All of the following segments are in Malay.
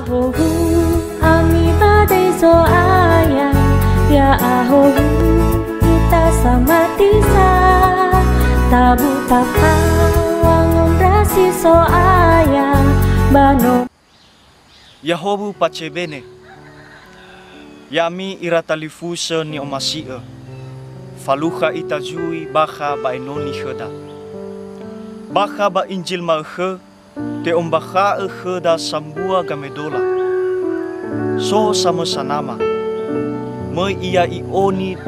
ahohu ami badai so ayah ya ahohu kita sama tisa tabu takawang rasi so ayah bano Yahobu pacebene Yami iratalifusa ni omasia Faluha itajui baha ba enoni heda Baha ba injil malhe Te ombaha heda sambua gamedola So sama sanama Mai ia ioni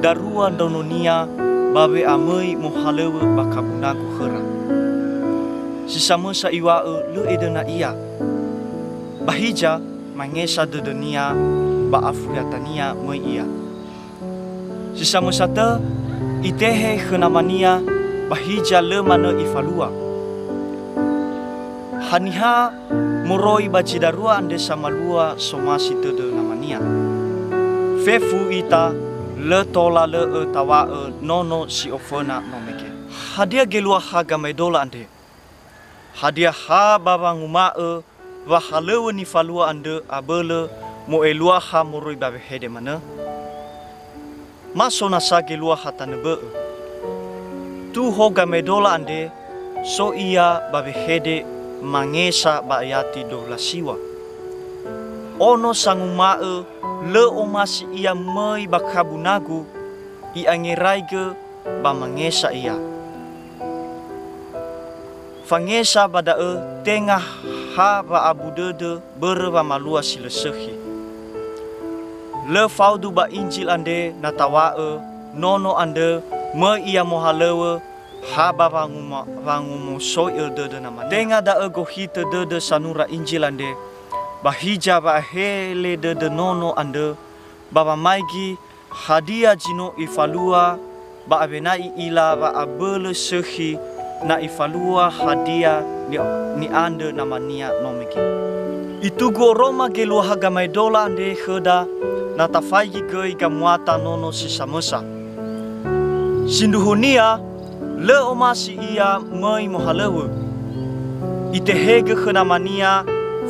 darua dononia Babe amai mohalewe bakabunaku hera Sisama sa iwa le edena ia Bahija mangesa dedenia ba afuriatania mai ia Sisama sata itehe khenamania bahija le mana ifalua Haniha moroi bajidarua ande samalua somasi tede namania Fefu ita le tola le tawa nono si ofona nomeke Hadia gelua haga medola ande Hadia ha baba nguma wahalewe ni falua ande abele mo elua ha moroi babe hede mana Maso nasa gelua hatanebe Tu hoga medola ande So ia babe hede mangesa ba ayati dola siwa Ono sangumae le omasi ia mai bakabunagu I angeraige ba mangesa ia Fangesa badae tengah ha ba abudede berba malua silesehi Le faudu ba injil ande natawae nono ande me ia mohalewe ha ba wangumo soi de nama tenga da gohite de sanura injil ande bahija ba hele de nono ande baba maigi hadia jino ifalua ba abenai ila ba abele sehi na ifalua hadia ni ande namania nomiki itu go Roma gelu haga maidola ande kheda na tafai gei gamuata nono sisamesa sinduhunia le omasi ia mai mohalewe itehege khenamania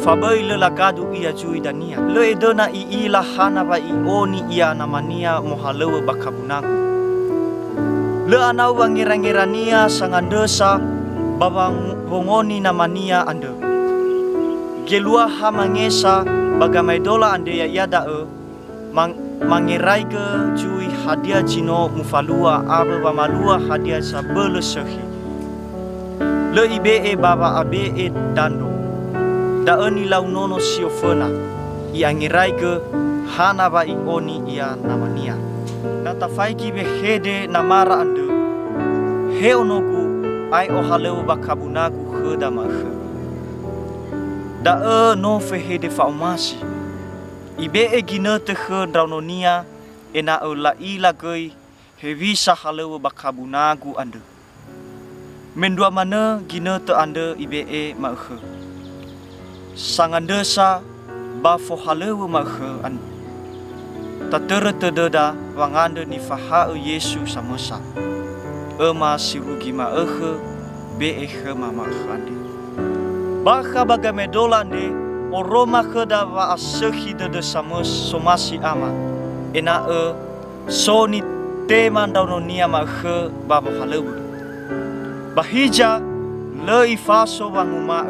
fabai le lakadu ia jui dania le edona I ila hana ba I oni ia namania mohalewe bakabunaku le anau wangira-ngirania sangandesa babang bongoni namania ande gelua hamangesa bagamaidola ande ya yada mangiraige jui hadia jino mufalua abe bamalua hadia sabele sehi le ibe baba abe dando da eni lau nono siofena I angiraige hana ba I oni ia namania Nata faiki be hede namara ande he onoku ai ohalewu bakabunaku kheda makhe da no fe hede faumasi ibe gina te khendraunonia ena la ila gei he visa halewu bakabunaku ande mendua mana gina te ande ibe makhe sangandesa ba fo halewu makhe ande Tatere tededa wangande ni faha Yesu samasa Ema sirugi ma be mama khande Baka baga medolande o Roma kheda wa asehi de samos somasi ama ena soni teman daunonia ma baba halebu Bahija le ifaso wanguma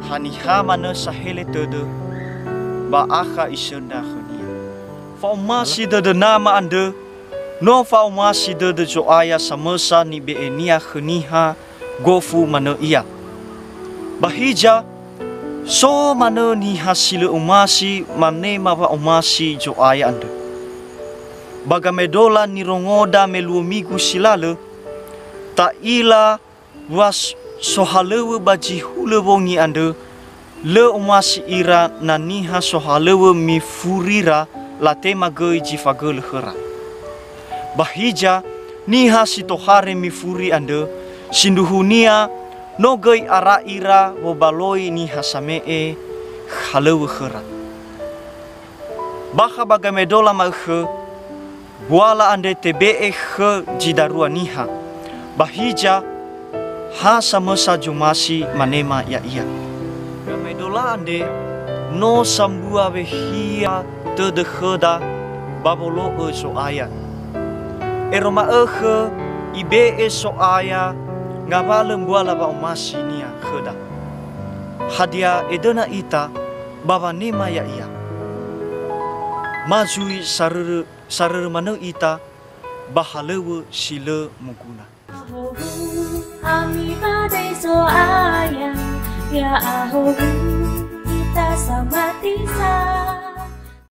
haniha mana sahele tede ba akha isenda Faumasi de nama ande no faumasi de joaya samesa ni beenia khniha gofu mana ia bahija so mana ni hasil umasi mane mawa umasi joaya ande bagamedola ni rongoda melumigu silale ta ila was sohalewe baji hulewongi ande le umasi ira naniha sohalewe mi furira la tema gei jifagel hera bahija niha sitohare mifuri ande sinduhunia no gei ara ira wo baloi niha samee halewe hera baha bagamedola maghe buala ande tebe he jidarua niha bahija ha samesa jumasi manema ya ia gamedola ande no sambua behia tedeheda babolo so aya. Eroma ibe so aya ngabalem buala ba umasinia kheda. Hadia edena ita baba nema ya ia. Majui sarere manu ita bahalewu sile muguna. Ami badai so ayah, ya ahohu kita sama tisa.